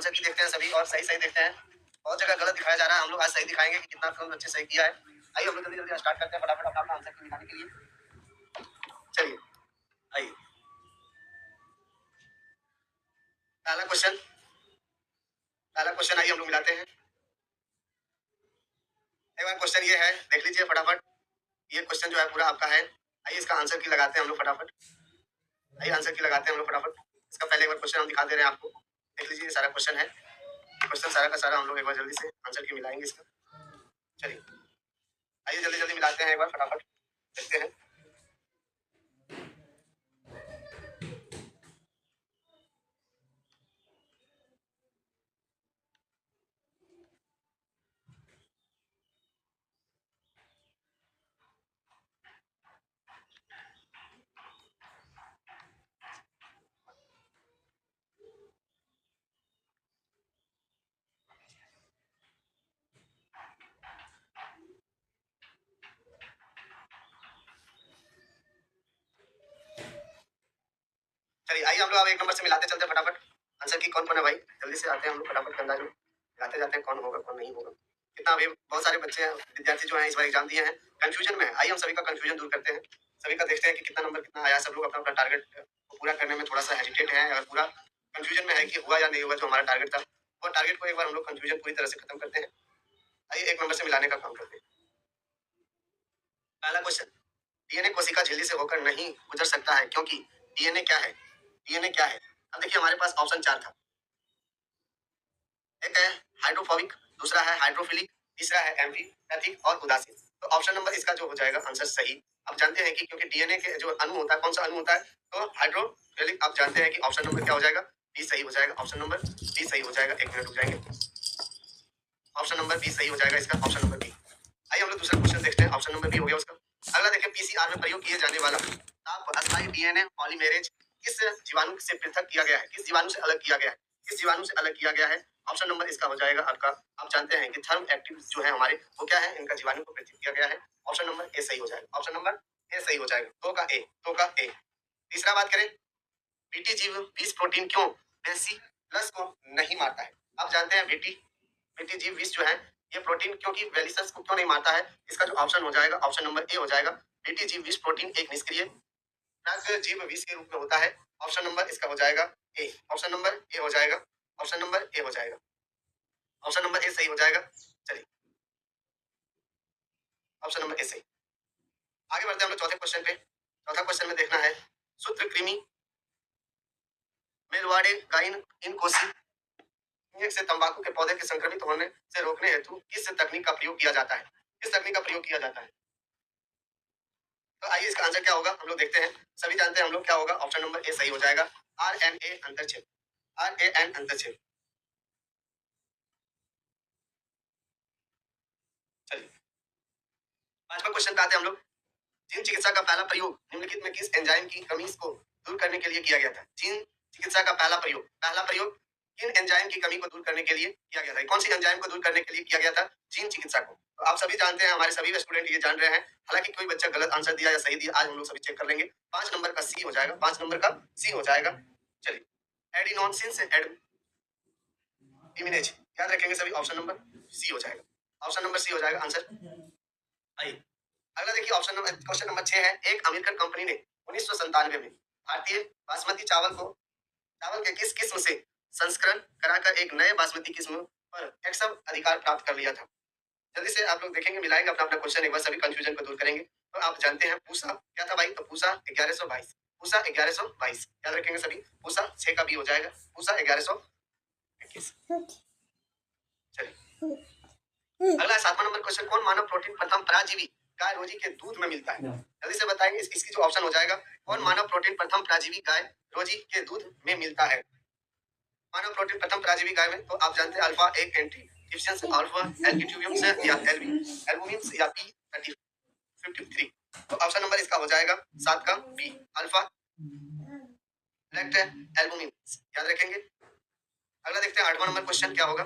Answer की देखते हैं सभी और सही देखते हैं। बहुत जगह गलत दिखाया जा रहा है, हम लोग आज सही दिखाएंगे कि कितना कम बच्चे सही किया है। आइए हम लोग जल्दी जल्दी स्टार्ट करते हैं फटाफट अपना आंसर की निकालने के लिए। चलिए आइए पहला क्वेश्चन आइए हम लोग मिलाते हैं। एक बार क्वेश्चन ये है, देख लीजिए फटाफट। ये क्वेश्चन जो है पूरा आपका है। आइए इसका आंसर की लगाते हैं हम लोग फटाफट। आइए आंसर की लगाते हैं हम लोग फटाफट। इसका पहले एक बार क्वेश्चन हम दिखा दे रहे हैं आपको। देख लीजिए सारा क्वेश्चन है। क्वेश्चन सारा का सारा हम लोग एक बार जल्दी से आंसर की मिलाएंगे इसका। चलिए आइए जल्दी जल्दी मिलाते हैं एक बार फटाफट, देखते हैं। चलिए आइए हम लोग अब एक नंबर से मिलाते चलते हैं फटाफट। आंसर की कौन कौन है भाई, जल्दी से आते हैं हम लोग फटाफट के अंदाज में मिलाते जाते हैं कौन होगा कौन नहीं होगा। कितना अभी बहुत सारे बच्चे हैं, विद्यार्थी जो हैं इस बार एग्जाम दिए हैं, कंफ्यूजन में है। आइए हम सभी का कंफ्यूजन दूर करते हैं, सभी का देखते हैं कि कितना नंबर कितना आया। सब लोग अपना अपना टारगेट को पूरा करने में थोड़ा सा हेजिटेट है, अगर पूरा कंफ्यूजन में है कि हुआ या नहीं हुआ जो हमारा टारगेट था, वो टारगेट को एक बार हम लोग कंफ्यूजन पूरी तरह से खत्म करते हैं। आइए एक नंबर से मिलाने का काम करते हैं। पहला क्वेश्चन, डीएनए कोशिका झिल्ली से होकर नहीं गुजर सकता है क्योंकि डीएनए क्या है। डीएनए क्या है, अब देखिए हमारे पास ऑप्शन 4 था। एक है हाइड्रोफोबिक, दूसरा है हाइड्रोफिलिक, तीसरा है एम्फीपैथिक और उदासीन। तो ऑप्शन नंबर इसका जो हो जाएगा आंसर सही। आप जानते हैं कि क्योंकि डीएनए के जो अणु होता है, कौन सा अणु होता है, तो हाइड्रोफिलिक। आप जानते हैं कि ऑप्शन नंबर क्या हो जाएगा, बी सही हो जाएगा। ऑप्शन नंबर बी सही हो जाएगा। एक मिनट रुक जाएंगे, ऑप्शन नंबर बी सही हो जाएगा इसका, ऑप्शन नंबर बी। आइए हम लोग दूसरा क्वेश्चन देखते हैं। ऑप्शन नंबर बी हो गया उसका। अगला देखिए, पीसीआर में प्रयोग किए जाने वाला ताप अस्थायी डीएनए पॉलीमेरेज किस जीवाणु से पृथक किया गया है, किस जीवाणु से अलग किया गया है, किस जीवाणु से अलग किया गया है। ऑप्शन नंबर इसका हो जाएगा आपका। आप जानते हैं कि थर्म एक्टिव जो है हमारे, वो क्या है, इनका जीवाणु को पृथक किया गया है। ऑप्शन नंबर ए सही हो जाएगा। ऑप्शन नंबर ए सही हो जाएगा। दो का ए। तीसरा बात करें, बीटी जीव 20 प्रोटीन क्यों बेसिलस को नहीं मारता है। आप जानते हैं बीटी जीव 20 जो है ये प्रोटीन क्योंकि वेलिसस को क्यों नहीं मारता है। इसका जो ऑप्शन हो जाएगा, ऑप्शन नंबर ए हो जाएगा। बीटी जीव 20 प्रोटीन एक निष्क्रिय जीव विष के रूप में होता है। ऑप्शन नंबर इसका हो जाएगा ए। ऑप्शन नंबर ए हो जाएगा। ऑप्शन नंबर ए हो जाएगा। ऑप्शन नंबर ए सही हो जाएगा। चलिए ऑप्शन नंबर ए सही। आगे बढ़ते हैं हम लोग चौथे क्वेश्चन पे। चौथा क्वेश्चन में देखना है, सूत्रकृमि मेलवाड़े गाइन इन कोशी से तंबाकू के पौधे के संक्रमित होने से रोकने हेतु किस तकनीक का प्रयोग किया जाता है। किस तकनीक का प्रयोग किया जाता है। तो आइए इसका आंसर क्या होगा हम लोग देखते हैं। सभी जानते हैं हम लोग क्या होगा। ऑप्शन नंबर ए सही हो जाएगा। RNA अंतरछेद। RAN अंतरछेद। चलिए पांचवा क्वेश्चन पे आते हैं हम लोग। जीन चिकित्सा का पहला प्रयोग निम्नलिखित में किस एंजाइम की कमी को दूर करने के लिए किया गया था। जीन चिकित्सा का पहला प्रयोग किन एंजाइम की कमी को दूर करने के लिए किया गया था। कौन सी एंजाइम को दूर करने के लिए किया गया था जीन चिकित्सा को। तो आप सभी जानते हैं, हमारे सभी स्टूडेंट ये जान रहे हैं। हालांकि कोई बच्चा गलत आंसर दिया या सही दिया, आज हम लोग सभी चेक कर लेंगे। 5 नंबर का सी हो जाएगा। 5 नंबर का सी हो जाएगा। चलिए एडिनोसिन एडिमिनेज याद रखेंगे सभी। ऑप्शन नंबर सी हो जाएगा। ऑप्शन नंबर सी हो जाएगा आंसर। आइए अगला देखिए, ऑप्शन नंबर क्वेश्चन नंबर 6 है। एक अमेरिकन कंपनी ने 1997 में भारतीय बासमती चावल के किस किस्म से संस्करण कराकर एक नए बासमती किस्म पर एक्सम अधिकार प्राप्त कर लिया था। जल्दी से आप लोग देखेंगे, मिलाएंगे अपना अपना क्वेश्चन, एक बार सभी कंफ्यूजन को दूर करेंगे। तो आप जानते हैं पूसा क्या था भाई, तो पूसा 1122। पूसा 1122 याद रखेंगे सभी। पूसा 6 का बी हो जाएगा। पूसा 1121। चलिए अगला 7वां नंबर क्वेश्चन, कौन मानव प्रोटीन प्रथम पराजीवी गाय रोजी के दूध में मिलता है। जल्दी से बताएंगे इसकी जो ऑप्शन हो जाएगा, कौन मानव प्रोटीन प्रथम पराजीवी गाय रोजी के दूध में मिलता है। मानव प्रोटीन प्रथम पराजीवी गाय में, तो आप जानते हैं अल्फा एक एंटी डिफिशियंस, अल्फा एल्किट्यूबियम से या एल्बुमिन से या P53। तो ऑप्शन नंबर इसका हो जाएगा 7 का बी, अल्फा लेक्ट एल्बुमिन याद रखेंगे। अगला देखते हैं 8वां नंबर क्वेश्चन क्या होगा।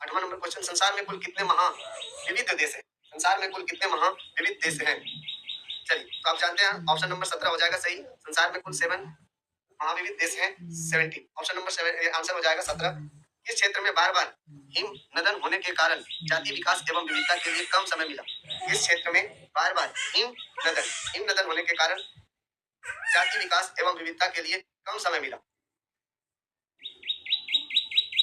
8वां नंबर क्वेश्चन, संसार में कुल कितने विविध देश हैं। संसार में कुल कितने विविध देश हैं। चलिए तो आप जानते हैं ऑप्शन नंबर 17 हो जाएगा सही। संसार में कुल 7 महाविविध देश हैं, 70। ऑप्शन नंबर 7 आंसर हो जाएगा 17। इस क्षेत्र में बार बार हिम नदन होने के कारण जाति विकास एवं विविधता के लिए कम समय मिला। इस क्षेत्र में बार बार हिम नदन होने के कारण जाति विकास एवं विविधता के लिए कम समय मिला।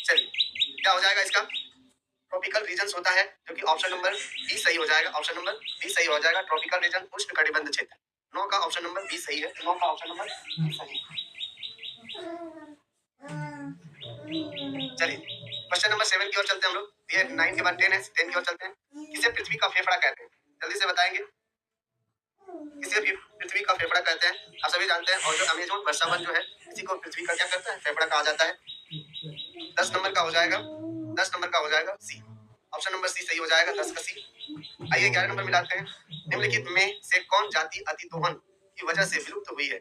चलिए क्या हो जाएगा इसका? ट्रॉपिकल रीजन होता है, जो कि ऑप्शन नंबर बी सही हो जाएगा। ऑप्शन नंबर बी सही हो जाएगा। ट्रॉपिकल रीजन उष्ण कटिबंध क्षेत्र। 9 का ऑप्शन नंबर बी सही है। 9 का ऑप्शन नंबर बी सही है। चलिए क्वेश्चन नंबर 7 की ओर चलते हैं हम लोग। ये 9 के बाद 10 है, 10 की ओर चलते हैं। किसे पृथ्वी का फेफड़ा कहते हैं? जल्दी से बताएंगे। किसे भी पृथ्वी का फेफड़ा कहते हैं? आप सभी जानते हैं। और जो अमेजोन वर्षावन जो है, इसी को पृथ्वी का क्या कहता है? फेफड़ा कहा जाता है। 10 नंबर का हो जाएगा, 10 नंबर का हो जाएगा सी। ऑप्शन नंबर सी सही हो जाएगा, 10 का सी। आइए 11 नंबर मिलाते हैं। निम्नलिखित में से कौन जाति अतिदोहन की वजह से विलुप्त हुई है?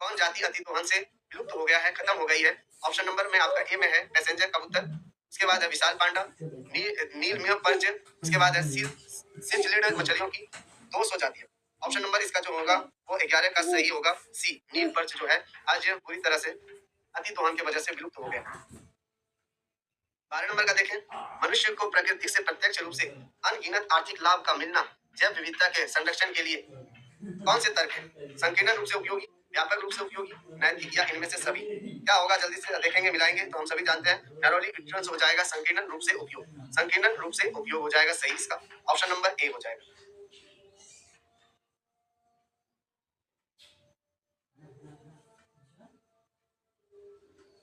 कौन जाति अतिदोहन से विलुप्त हो गया है, खत्म हो गई है? ऑप्शन नंबर में आपका ए में है पैसेंजर कबूतर, उसके बाद है विशाल पांडा, नीलमय पर्च, उसके बाद है सिंचलिड मछलियों की 200 जातियां। ऑप्शन नंबर इसका जो होगा वो 11 का सही होगा, सी। नील पर्च जो है आज पूरी तरह से अतिदोहन की वजह से विलुप्त हो गया। 12 नंबर का देखें। मनुष्य को प्रकृति से प्रत्यक्ष रूप से अनगिनत आर्थिक लाभ का मिलना जैव विविधता के संरक्षण के लिए कौन से तर्क है? संकीर्ण रूप से उपयोगी, व्यापक रूप से उपयोगी, नैतिक, या इनमें से सभी? क्या होगा जल्दी से देखेंगे, मिलाएंगे तो हम सभी जानते हैं नैरोली डिफरेंस हो जाएगा संकीर्ण रूप से उपयोग। संकीर्ण रूप से उपयोग हो जाएगा सही इसका। ऑप्शन नंबर ए हो जाएगा।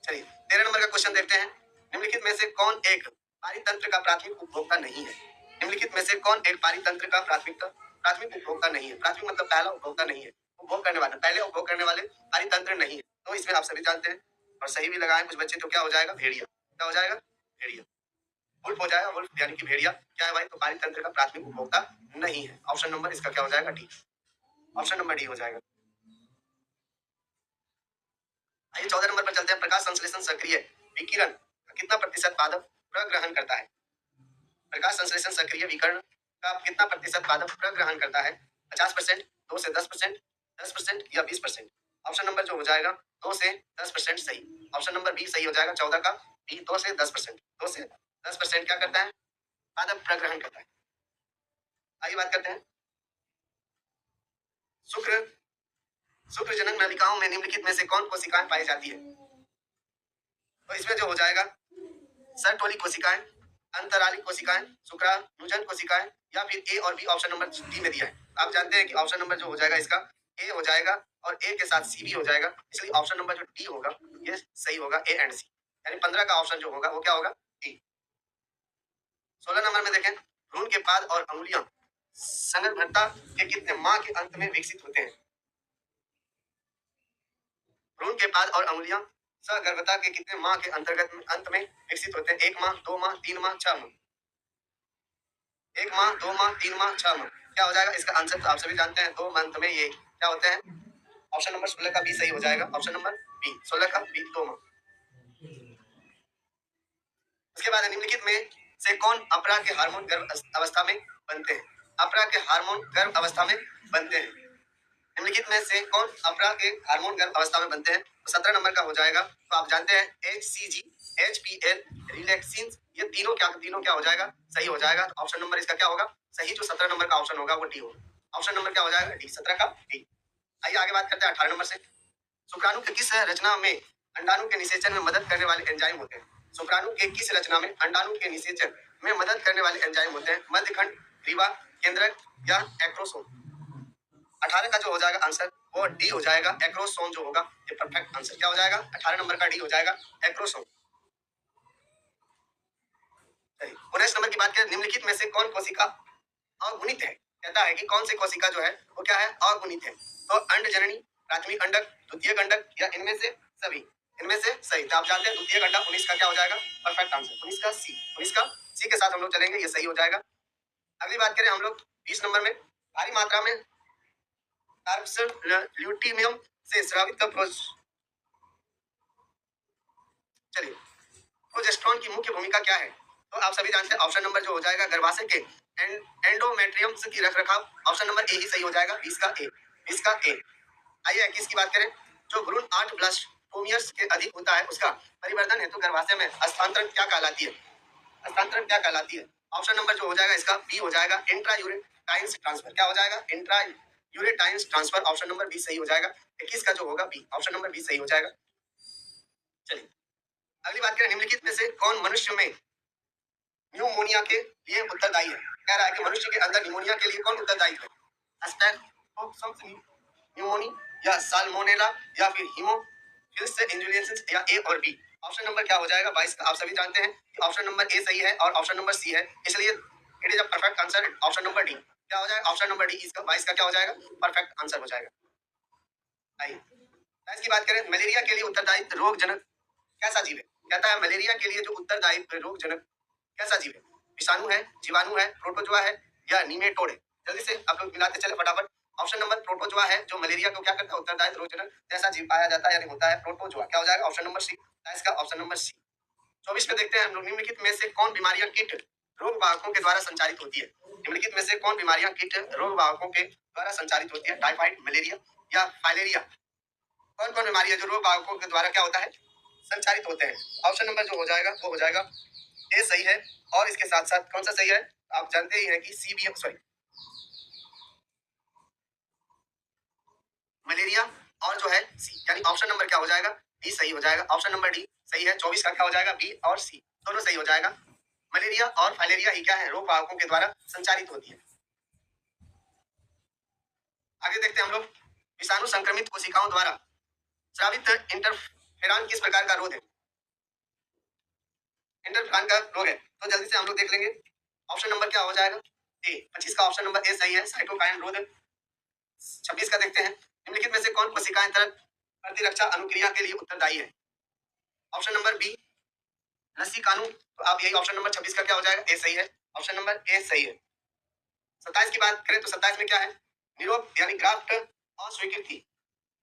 चलिए 13 नंबर का क्वेश्चन देखते हैं। निम्नलिखित में से कौन एक पारितंत्र का प्राथमिक उपभोक्ता नहीं है? निम्नलिखित में से कौन एक पारितंत्र का प्राथमिक उपभोक्ता नहीं है? प्राथमिक मतलब पहला उपभोक्ता नहीं है, उपभोग करने वाला, पहले उपभोग करने वाले पारितंत्र नहीं है। तो इसमें आप सभी जानते हैं और सही भी लगाए कुछ बच्चे, तो क्या हो जाएगा? भेड़िया। क्या हो जाएगा? भेड़िया। वुल्फ हो जाएगा, वुल्फ यानी कि भेड़िया। क्या है भाई? तो पारितंत्र का प्राथमिक उपभोक्ता नहीं है। ऑप्शन नंबर इसका क्या हो जाएगा? डी। ऑप्शन नंबर डी हो जाएगा। आइए 14 नंबर पर चलते हैं। प्रकाश संश्लेषण सक्रिय विकिरण का कितना प्रतिशत पादप प्रग्रहण करता है? प्रकाश संश्लेषण सक्रिय विकिरण का कितना प्रतिशत पादप प्रग्रहण करता है? 50%, 2 से 10%, 10% या 20%? ऑप्शन नंबर जो हो जाएगा 2 से 10% सही। ऑप्शन नंबर बी सही हो जाएगा। 14 का बी, 2 से 10%। 2 से 10% क्या करता है? पादप प्रग्रहण करता है। आइए बात करते हैं शुक्र शुक्रजनक नलिकाओं में निम्नलिखित में से कौन कोशिकाएं पाई जाती है? तो इसमें जो हो जाएगा सर्टोली कोशिकाएं, अंतराली कोशिकाएं, शुक्राणुजन कोशिकाएं, या फिर ए और बी। ऑप्शन नंबर डी में दिया है। आप जानते हैं कि ऑप्शन नंबर जो हो जाएगा इसका ए हो जाएगा और ए के साथ सी भी हो जाएगा, इसलिए ऑप्शन नंबर जो डी होगा ये सही होगा, ए एंड सी। यानी 15 का ऑप्शन जो होगा वो क्या होगा? डी। 16 नंबर में देखें। भ्रूण के पाद और अंगुलियां संगर्भता के कितने माह के अंत में विकसित होते हैं? भ्रूण के पाद और अंगुलियां सगर्भता के कितने माह के अंत में विकसित होते हैं? 1 माह, 2 माह, 3 माह, 6 माह। 1 माह, 2 माह, 3 माह, 6 माह। क्या हो जाएगा इसका आंसर? तो आप सभी जानते हैं 2 मंथ में ये क्या होते हैं? ऑप्शन नंबर 16 का बी सही हो जाएगा। ऑप्शन नंबर बी, 16 का बी, 2 माह। उसके बाद निम्नलिखित में से कौन अपरा के हार्मोन गर्भ अवस्था में बनते हैं? अपरा के हार्मोन गर्भ अवस्था में बनते हैं। निम्नलिखित में से कौन अपरा के हार्मोन गर्भ अवस्था में बनते हैं? तो 17 नंबर का हो जाएगा। तो आप जानते हैं HCG, HPL, रिलैक्सिन, ये तीनों क्या हो जाएगा? सही हो जाएगा। तो ऑप्शन नंबर इसका क्या होगा? सही जो 17 नंबर का ऑप्शन होगा वो डी होगा। ऑप्शन नंबर क्या हो जाएगा? डी, 17 का डी। आइए आगे बात करते हैं 18 नंबर से। शुक्राणु के किस रचना में अंडाणु के निषेचन में मदद करने वाले एंजाइम होते हैं? शुक्राणु के किस रचना में अंडाणु के निषेचन में मदद करने वाले एंजाइम होते हैं? मध्यखंड, ग्रीवा, केंद्रक या एक्रोसोम? 18 का जो हो जाएगा आंसर वो डी हो जाएगा। एक्रोसोम जो होगा ये परफेक्ट आंसर क्या हो जाएगा? 18 नंबर का डी हो जाएगा, एक्रोसोम। 19 नंबर की बात करें। निम्नलिखित में से कौन कोशिका अगुणित है? कहता है कि कौन सी कोशिका जो है वो क्या है? अगुणित है। तो अंडजननी, प्राथमिक अंडक, द्वितीय अंडक या इनमें से सभी? इनमें से सही। तो आप जानते हैं द्वितीय अंडक। 19 का क्या हो जाएगा? परफेक्ट आंसर 19 का सी। 19 का सी के साथ हम लोग चलेंगे, ये सही हो जाएगा। अगली बात करें हम लोग 20 नंबर में। भारी मात्रा में ल्यूटियम से स्रावित का चलिए प्रोजेस्टेरोन की मुख्य भूमिका क्या है? तो आप सभी जानते हैं ऑप्शन नंबर जो हो जाएगा गर्भाशय के एंडोमेट्रियम की रखरखाव। ऑप्शन नंबर ए ही सही हो जाएगा, 20 का ए, 20 का ए। आइए 21 की बात करें। जो भ्रूण 8 ब्लास्ट टेलोमियर्स के अधिक होता है उसका परिवर्तन हेतु गर्भाशय में हस्तांतरण क्या कहलाती है? हस्तांतरण क्या कहलाती है? ऑप्शन नंबर जो हो जाएगा इसका बी हो जाएगा, इंट्रा यूरेटाइन्स ट्रांसफर। क्या हो जाएगा? इंट्रा यूरेटाइन्स ट्रांसफर। ऑप्शन नंबर बी सही हो जाएगा। 21 का जो होगा बी, ऑप्शन नंबर बी सही हो जाएगा। चलिए अगली बात करें, निम्नलिखित में से कौन मनुष्य में न्यूमोनिया के लिए उत्तरदायी है? कह रहा है कि मनुष्य के अंदर निमोनिया के लिए कौन उत्तरदायी है? न्यूमोनी या साल्मोनेला या फिर हीमोफिलस इन्फ्लुएंजा या ए और बी। ऑप्शन नंबर क्या हो जाएगा 22 का? आप सभी जानते हैं कि ऑप्शन नंबर ए सही है और ऑप्शन नंबर सी है, इसलिए it is a perfect answer. Option number D क्या हो जाएगा? ऑप्शन नंबर डी इसका 22 का क्या हो जाएगा? परफेक्ट आंसर हो जाएगा। आइए इसकी बात करें, मलेरिया के लिए उत्तरदायी रोग जनक कैसा जीव है? कहता है मलेरिया के लिए जो उत्तरदायी रोग जनक कैसा जीव है? विषाणु है, जीवाणु है, प्रोटोजोआ है या निमेटोड है? जल्दी से आप लोग मिलाते चले फटाफट। ऑप्शन नंबर प्रोटोजोआ है जो मलेरिया को क्या करता है? उत्तरदायी रोग जनक जैसा जीव पाया जाता है यानी होता है प्रोटोजोआ। क्या हो जाएगा? ऑप्शन नंबर सी, इसका ऑप्शन नंबर सी। 24 में देखते हैं हम लोग, निम्नलिखित में से कौन बीमारियां कीट रोग वाहकों के द्वारा संचालित होती है? निम्नलिखित में से कौन बीमारियां कीट रोग वाहकों के द्वारा संचालित होती है? टाइफाइड, मलेरिया या फाइलेरिया? कौन कौन बीमारी है जो रोग वाहकों के द्वारा क्या होता है? संचालित होते हैं। ऑप्शन नंबर जो हो जाएगा वो हो जाएगा ए सही है और इसके साथ साथ कौन सा सही है? आप जानते ही हैं कि सी भी, सॉरी मलेरिया और जो है सी, यानी ऑप्शन नंबर क्या हो जाएगा? बी सही हो जाएगा। ऑप्शन नंबर डी सही है। 24 का क्या हो जाएगा? बी और सी दोनों सही हो जाएगा। मलेरिया और फाइलेरिया ही क्या है? रोग वाहकों के द्वारा संचालित होती है। आगे देखते हैं हम लोग, विषाणु संक्रमित कोशिकाओं द्वारा स्रावित इंटरफेरॉन किस प्रकार का रोग है? इंटरफेरॉन का रोग है तो जल्दी से हम लोग देख लेंगे। ऑप्शन नंबर क्या हो जाएगा? ए। 25 का ऑप्शन नंबर ए सही है, साइटोकाइन रोग। 26 का देखते हैं, निम्नलिखित में से कौन कोशिकाएं तरह प्रतिरक्षा अनुक्रिया के लिए उत्तरदायी है? ऑप्शन नंबर बी, लसी कानून। तो आप यही ऑप्शन नंबर 26 का क्या हो जाएगा? ए सही है। ऑप्शन नंबर ए सही है। 27 की बात करें तो 27 में क्या है? निरोग यानी ग्राफ्ट अस्वीकृति।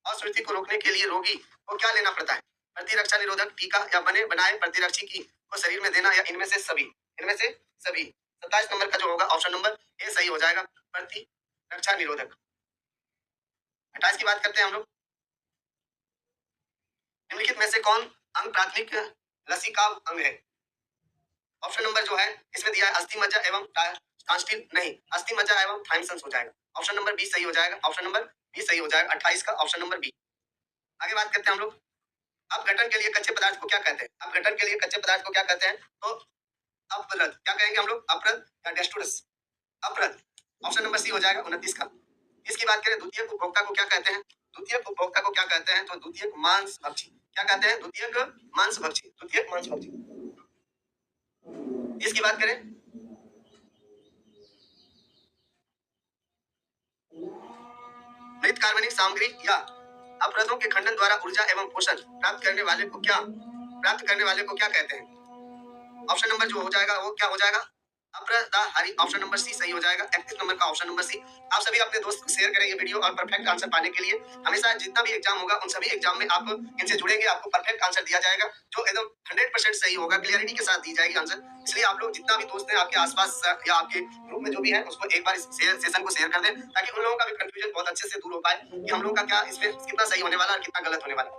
अस्वीकृति को रोकने के लिए रोगी को क्या लेना पड़ता है? प्रतिरक्षा निरोधक टीका या बने बनाए प्रतिरक्षी की को शरीर में देना या इनमें से सभी? इनमें से सभी। 27 नंबर का जो होगा ऑप्शन नंबर ए सही हो जाएगा, प्रतिरक्षा निरोधक। 28 की बात करते हैं हम लोग, निम्नलिखित में से कौन अंग प्राथमिक लसीका अंग है? ऑप्शन नंबर जो है इसमें दिया है अस्थि मज्जा एवं टांस्टिल, नहीं अस्थि मज्जा एवं थाइमसन्स हो जाएगा। ऑप्शन नंबर बी सही हो जाएगा। ऑप्शन नंबर बी सही हो जाएगा 28 का, ऑप्शन नंबर बी। आगे बात करते हैं हम लोग, अपघटन के लिए कच्चे पदार्थ को क्या कहते हैं? अपघटन के लिए कच्चे पदार्थ को क्या कहते हैं? तो अपरद। क्या कहेंगे हम लोग? अपरद या डेस्टोरस? अपरद। ऑप्शन नंबर सी हो जाएगा 29 का। इसकी बात करें, द्वितीयक उपभोक्ता को क्या कहते हैं? द्वितीयक उपभोक्ता को क्या कहते हैं? तो द्वितीयक मांस भक्षी। क्या कहते हैं? द्वितीयक मांस भक्षी, द्वितीयक मांस भक्षी। इसकी बात करें, मृत कार्बनिक सामग्री या अपरदों के खंडन द्वारा ऊर्जा एवं पोषण प्राप्त करने वाले को क्या कहते हैं? ऑप्शन नंबर जो हो जाएगा वो क्या हो जाएगा? अपरदाहारी। ऑप्शन नंबर सी सही हो जाएगा। 31 नंबर का ऑप्शन नंबर सी। आप सभी अपने दोस्त को शेयर करें ये वीडियो और परफेक्ट आंसर पाने के लिए हमेशा जितना भी एग्जाम होगा उन सभी एग्जाम में आप इनसे जुड़ेंगे, आपको परफेक्ट आंसर दिया जाएगा जो एकदम 100% सही होगा, क्लियरिटी के साथ दी जाएगी आंसर। इसलिए आप लोग जितना भी दोस्त हैं आपके आसपास या आपके ग्रुप में जो भी है उसको एक बार इस सेशन को शेयर कर दें ताकि उन लोगों का भी कंफ्यूजन बहुत अच्छे से दूर हो पाए कि हम लोग का क्या इसमें कितना सही होने वाला और कितना गलत होने वाला।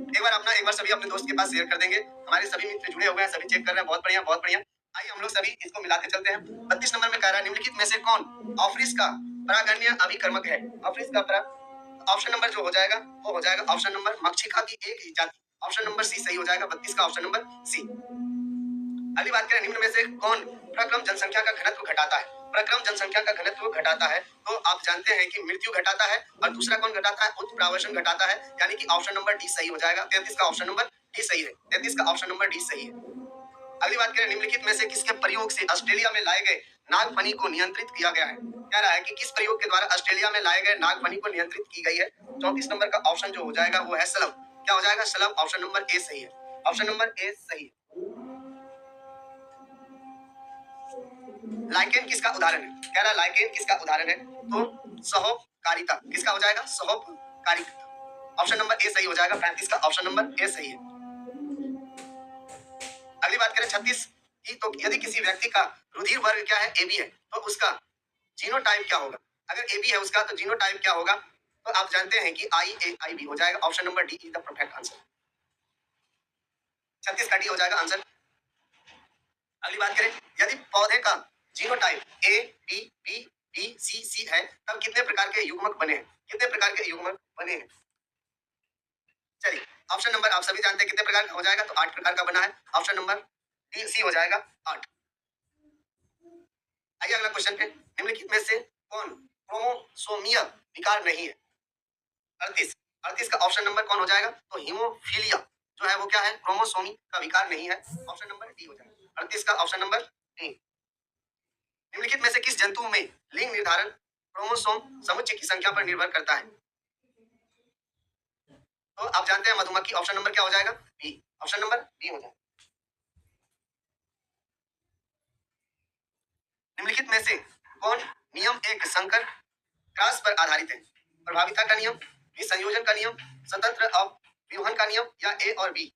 एक बार सभी अपने दोस्त के पास शेयर कर देंगे। हमारे सभी मित्र जुड़े हुए हैं, सभी चेक कर रहे हैं, बहुत बढ़िया बहुत बढ़िया। आइए हम लोग सभी इसको मिलाते चलते हैं। 32 नंबर में कह रहा है, निम्नलिखित में से कौन ऑफरिस का परागणीय अभिकर्मक है? ऑफरिस का ऑप्शन नंबर जो हो जाएगा वो हो जाएगा ऑप्शन नंबर मक्षिका की एक ही जाति। ऑप्शन नंबर सी सही हो जाएगा। 32 का ऑप्शन नंबर सी। अगली बात करें, निम्न में से कौन प्रक्रम जनसंख्या का घनत्व घटाता है? प्रक्रम जनसंख्या का घनत्व घटाता है तो आप जानते हैं कि मृत्यु घटाता है और दूसरा कौन घटाता है? उत्प्रावशन घटाता है, यानी कि ऑप्शन नंबर डी सही हो जाएगा। 33 का ऑप्शन नंबर डी सही है। 33 का ऑप्शन नंबर डी सही है। अगली बात करें, निम्नलिखित में से किसके प्रयोग से ऑस्ट्रेलिया में लाए गए नागफनी को नियंत्रित किया गया है? कह रहा है कि किस प्रयोग के द्वारा ऑस्ट्रेलिया में लाए गए नागफनी को नियंत्रित की गई है? 34 नंबर का ऑप्शन जो हो जाएगा वो है सलम। क्या हो जाएगा? सलम। ऑप्शन नंबर ए सही है। ऑप्शन नंबर ए सही है। लाइकेन किसका उदाहरण है? कह रहा है लाइकेन किसका उदाहरण है? तो सहोपकारिता। किसका हो जाएगा? सहोपकारिता। ऑप्शन नंबर ए सही हो जाएगा। 35 का ऑप्शन नंबर ए सही है। अगली बात करें 36 की, तो यदि किसी व्यक्ति का रुधिर वर्ग क्या है? AB है, तो उसका जीनोटाइप क्या होगा? अगर AB है उसका तो जीनोटाइप क्या होगा? तो आप जानते हैं कि IAIB हो जाएगा। Option number D is the perfect answer. 36 का डी हो जाएगा आंसर। अगली बात करें, यदि पौधे का genotype A B B D C C है तब कितने प्रकार के युग्मक बने हैं? कितने प्रकार के युग्मक बने हैं? चलिए, ऑप्शन नंबर आप सभी जानते हैं कितने प्रकार का हो जाएगा, तो 8 प्रकार का बना है। ऑप्शन नंबर डी सी हो जाएगा 8। आइए अगला क्वेश्चन पे, निम्नलिखित में से कौन क्रोमोसोमीय विकार नहीं है? 38। 38 का ऑप्शन नंबर कौन हो जाएगा? तो हीमोफीलिया जो है वो क्या है? क्रोमोसोमी का विकार नहीं है। ऑप्शन नंबर डी हो जाएगा 38 का ऑप्शन नंबर डी। निम्नलिखित में से किस जंतु में लिंग निर्धारण क्रोमोसोम समुच्चय की संख्या पर निर्भर करता है? तो आप जानते हैं मधुमक्खी। ऑप्शन नंबर क्या हो जाएगा? बी। ऑप्शन नंबर बी हो जाएगा। निम्नलिखित में से कौन नियम एक संकर क्रॉस पर आधारित है? प्रभाविता का नियम, विसंयोजन का नियम, स्वतंत्र अव्यूहन का नियम या ए और बी?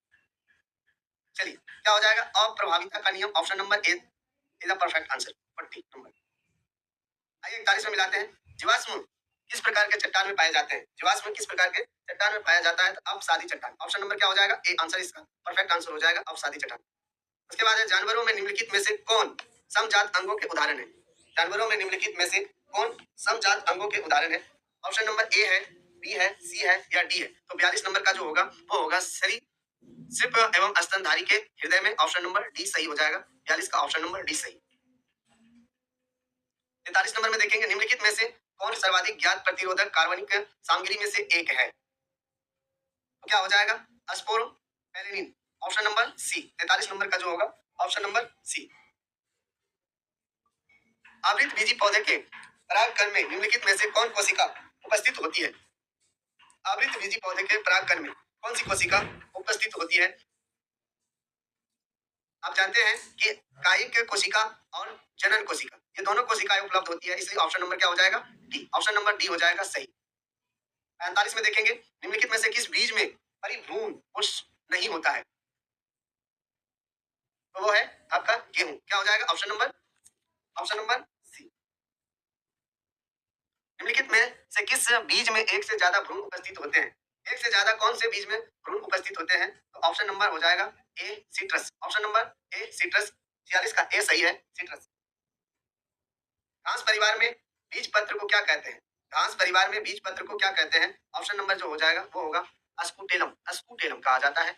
चलिए, क्या हो जाएगा? अप्रभाविता का नियम। Option number A is the perfect answer. 40 number. आइए 41 में मिलाते हैं। जीवाश्म किस प्रकार के चट्टान में पाए जाते हैं? जीवाश्म किस प्रकार के चट्टान में पाया जाता है? तो अपसादी चट्टान। ऑप्शन नंबर क्या हो जाएगा? ए आंसर इसका परफेक्ट आंसर हो जाएगा अपसादी चट्टान। उसके बाद है, जानवरों में निम्नलिखित में से कौन समजात अंगों के उदाहरण है? जानवरों में निम्नलिखित में से कौन समजात अंगों के उदाहरण है? ऑप्शन नंबर ए है, बी है, सी है या डी है? तो 42 नंबर का जो होगा वो होगा सरीसृप एवं स्तनधारी के हृदय में। ऑप्शन नंबर डी सही हो जाएगा। 42 का ऑप्शन नंबर डी सही। 43 नंबर में देखेंगे, निम्नलिखित में से कौन सर्वाधिक ज्ञात प्रतिरोधक कार्बनिक सामग्री में से एक है? तो क्या हो जाएगा? अस्फोरपेलेनिन। Option number C. 43 नंबर का जो होगा ऑप्शन नंबर सी। आवृत बीजी पौधे के परागकण में निम्नलिखित में से कौन कोशिका उपस्थित होती है? आवृत बीजी पौधे के परागकण में कौन सी कोशिका उपस्थित होती है? आप जानते हैं कि कायिक कोशिका और जनन कोशिका ये दोनों कोशिकाएं उपलब्ध होती है, इसलिए ऑप्शन नंबर क्या हो जाएगा? डी। ऑप्शन नंबर डी हो जाएगा सही। 45 में देखेंगे, निम्नलिखित में से किस बीज में परिभ्रूण पुष्प नहीं होता है? तो वो है आपका गेहूं। क्या हो जाएगा? Option number C. निम्नलिखित में से किस बीज में एक से ज्यादा भ्रूण उपस्थित होते हैं? एक से ज्यादा कौन से बीज में भ्रूण उपस्थित होते हैं? तो ऑप्शन नंबर हो जाएगा A citrus. Option number A citrus. 46 का ए सही है, सिट्रस। घास परिवार में बीज पत्र को क्या कहते हैं? घास परिवार में बीज पत्र को क्या कहते हैं? ऑप्शन नंबर जो हो जाएगा वो होगा अस्कुटेलम। अस्कुटेलम कहा जाता है।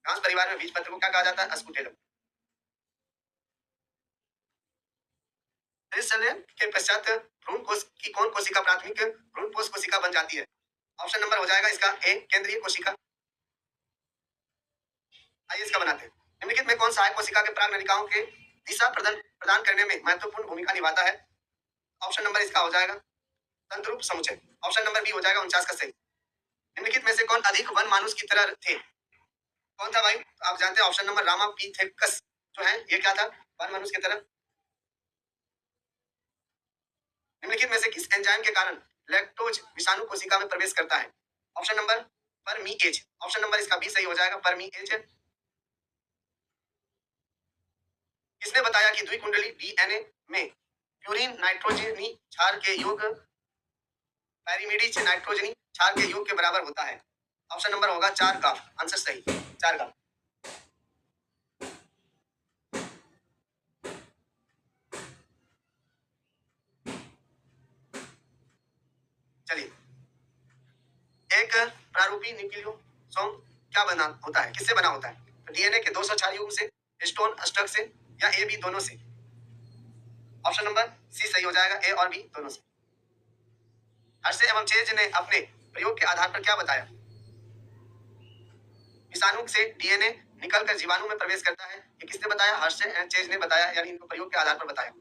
घास परिवार में बीज पत्र को क्या कहा जाता है? अस्कुटेलम। के पश्चात भ्रूण कोश की कौन कोशिका प्राथमिक भ्रूण कोश कोशिका बन जाती है? ऑप्शन नंबर हो जाएगा इसका ए केंद्रीय कोशिका। आइए इसका बनाते हैं। निम्नलिखित में कौन सहायक कोशिका के प्राग नलिकाओं के दिशा प्रदान करने में महत्वपूर्ण भूमिका निभाता है? ऑप्शन नंबर इसका हो जाएगा तंतुरूप समुच्चय। ऑप्शन नंबर बी हो जाएगा 49 का सही। निम्नलिखित में से कौन अधिक वन मानुष की तरह थे? कौन था भाई? आप जानते हैं ऑप्शन नंबर रामापिथेकस जो है ये क्या था? वन मानुष की तरह। निम्नलिखित में से किस एंजाइम के कारण लैक्टोज विषाणु कोशिका में प्रवेश करता है? Option number परमीएज। ऑप्शन नंबर इसका बी सही हो जाएगा परमीएज। किसने बताया कि द्विकुंडली डीएनए में प्यूरिन नाइट्रोजनी क्षार के योग पैरिमिडीज नाइट्रोजनी क्षार के योग के बराबर होता है? ऑप्शन नंबर होगा 4 का आंसर सही। 4 का। चलिए, एक प्रारूपी न्यूक्लियोसोम क्या बना होता है? किससे बना होता है? तो डीएनए के 204 युग्म से, स्टोन स्टक से या ए बी दोनों से? ऑप्शन नंबर सी सही हो जाएगा, ए और बी दोनों से। हर्षे एवं चेज ने अपने प्रयोग के आधार पर क्या बताया? विषाणु से डीएनए निकलकर जीवाणु में प्रवेश करता है, ये किसने बताया? हर्षे एवं चेज ने बताया, यानी इनको प्रयोग के आधार पर बताया।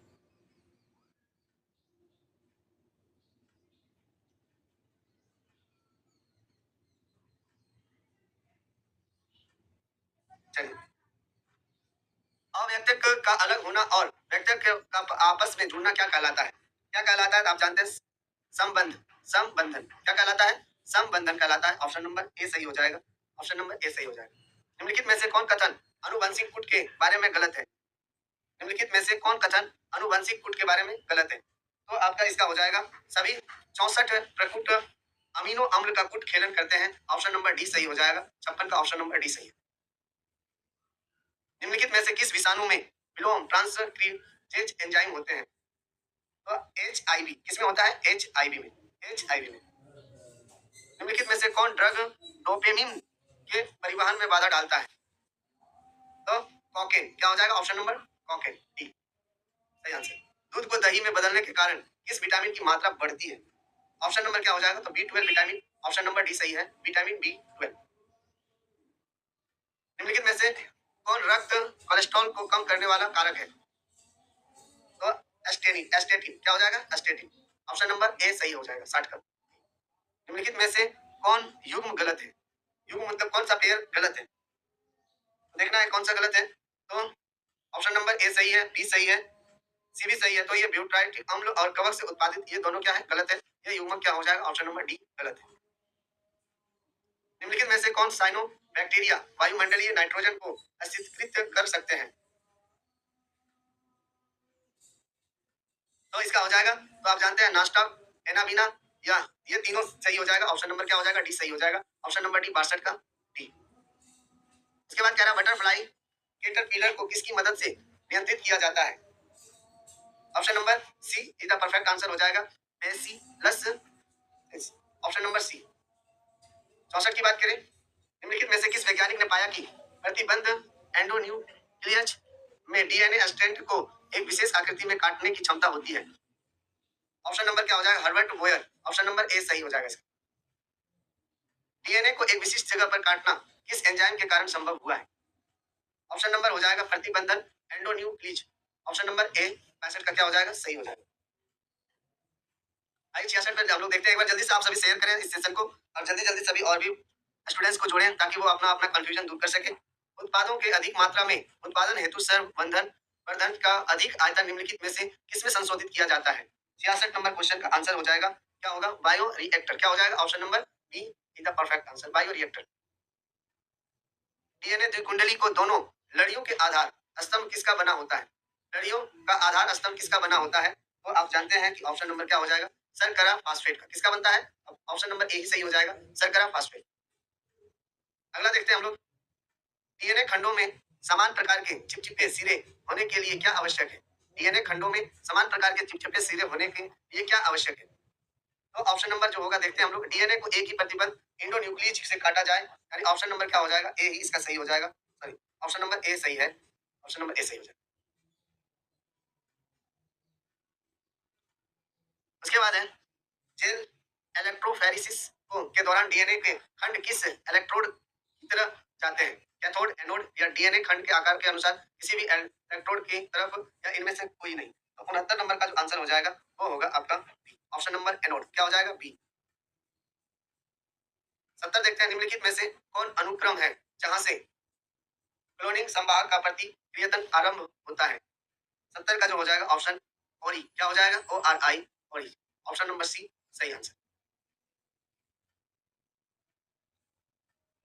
चलिए, अव्यक्तक का अलग होना और व्यक्तक का आपस में जुड़ना क्या कहलाता है? क्या कहलाता है? तो आप जानते हैं संबंध, संबंधन। क्या कहलाता है? संबंधन कहलाता है। ऑप्शन नंबर ए सही हो जाएगा। ऑप्शन नंबर ए सही हो जाएगा। निम्नलिखित में से कौन कथन अनुवंशिक गुट के बारे में गलत है? निम्नलिखित में से कौन कथन अनुवंशिक गुट के बारे में गलत है? तो आपका इसका हो जाएगा सभी 64 प्रकुट अमीनो अम्ल का गुट खेलन करते हैं। ऑप्शन नंबर डी सही हो जाएगा। 56 का ऑप्शन नंबर डी सही है। निम्नलिखित में से किस विषाणु में विलोम ट्रांसक्रिप्टेज एंजाइम होते हैं? तो HIV किसमें होता है? HIV में। HIV में। निम्नलिखित में से कौन ड्रग डोपामिन के परिवहन में बाधा डालता है? तो कोकेन। क्या हो जाएगा? ऑप्शन नंबर कोकेन, डी सही आंसर। दूध को दही में बदलने के कारण किस विटामिन की मात्रा बढ़ती है? ऑप्शन नंबर क्या हो जाएगा? तो B12 vitamin. Option number D सही है, विटामिन B12। निम्नलिखित में से कौन रक्त कोलेस्ट्रॉल को कम करने वाला कारक है? तो एस्टेटिन। एस्टेटिन क्या हो जाएगा? एस्टेटिन। ऑप्शन नंबर ए सही हो जाएगा, 60 का। निम्नलिखित में से कौन युग्म गलत है? युग्म मतलब कौन सा पेयर गलत है? देखना है कौन सा गलत है। तो ऑप्शन नंबर ए सही है, बी सही है, सी भी सही है। तो ये ब्यूटाइलिक अम्ल और कवक से उत्पादित ये दोनों क्या है? गलत है। ये युग्मक क्या हो जाएगा? ऑप्शन नंबर डी गलत है। निम्नलिखित में से कौन साइनो बैक्टीरिया वायुमंडलीय नाइट्रोजन को अस्थिरीकृत कर सकते हैं? तो इसका हो जाएगा, तो आप जानते हैं नास्टॉक, एनाबिना, या ये तीनों सही हो जाएगा। ऑप्शन नंबर क्या हो जाएगा? डी सही हो जाएगा। ऑप्शन नंबर डी 62 का डी। उसके बाद कह रहा बटरफ्लाई कैटरपिलर को किसकी मदद से नियंत्रित किया जाता है? Option number C is the perfect answer हो जाएगा, बेसिलस। ऑप्शन नंबर सी। 64 की बात करें, निम्नलिखित में से किस वैज्ञानिक ने पाया कि प्रतिबंध एंडोन्यूक्लियस में डीएनए स्ट्रैंड को एक विशेष आकृति में काटने की क्षमता होती है? ऑप्शन नंबर क्या हो जाएगा? हर्बर्ट बोयर। ऑप्शन नंबर ए सही हो जाएगा इसका। डीएनए को एक विशिष्ट जगह पर काटना किस एंजाइम के कारण संभव हुआ है? ऑप्शन नंबर हो जाएगा प्रतिबंधन एंडोन्यूक्लियस। ऑप्शन नंबर ए 65 का क्या हो जाएगा? सही हो जाएगा। आइए 66 पे हम लोग देखते हैं। एक बार जल्दी से आप सभी शेयर करें इस सेशन को, और जल्दी जल्दी सभी और भी स्टूडेंट्स को जोड़ें ताकि वो अपना अपना कंफ्यूजन दूर कर सके। उत्पादों के अधिक मात्रा में उत्पादन हेतु सर्वबंधन वर्धन का अधिक आयतन निम्नलिखित में से किसमें संशोधित किया जाता है? 66 नंबर क्वेश्चन का आंसर हो जाएगा, क्या होगा? Bio reactor. क्या हो जाएगा? Option number B is the perfect answer, bio reactor. DNA द्विकुंडली को दोनों लड़ियों के आधार स्तंभ किसका बना होता है? लड़ियों का आधार स्तंभ किसका बना होता है? तो आप जानते हैं कि ऑप्शन नंबर क्या हो जाएगा? शर्करा फास्फेट का। किसका बनता है? ऑप्शन नंबर ए ही सही हो जाएगा, शर्करा फास्फेट। अगला देखते हैं हम लोग, डीएनए खंडों में समान प्रकार के चिपचिपे सिरे होने के लिए क्या आवश्यक है? डीएनए खंडों में समान प्रकार के चिपचिपे सिरे होने के लिए क्या आवश्यक है? तो ऑप्शन नंबर जो होगा देखते हैं हम लोग, डीएनए को एक ही प्रतिबंध इंडोन्यूक्लियस से काटा जाए, यानी ऑप्शन नंबर क्या हो जाएगा? ए ही इसका सही हो जाएगा। सॉरी, ऑप्शन नंबर ए सही है, ऑप्शन नंबर ए सही हो जाएगा। उसके बाद है जेल इलेक्ट्रोफेरेसिस को के दौरान डीएनए के खंड किस इलेक्ट्रोड की तरफ जाते हैं? कैथोड, एनोड, या डीएनए खंड के आकार के अनुसार किसी भी इलेक्ट्रोड की तरफ, या इनमें से कोई नहीं? तो 69 नंबर का जो आंसर हो जाएगा वो होगा आपका बी, ऑप्शन नंबर एनोड। क्या हो जाएगा? बी। 70 देखते हैं, निम्नलिखित में से कौन अनुक्रम है जहां से क्लोनिंग संवाहक का प्रतिक्रियतन आरंभ होता है? 70 का जो हो जाएगा ऑप्शन ओरी। क्या हो जाएगा? ORI, ओरी। ऑप्शन नंबर सी सही आंसर।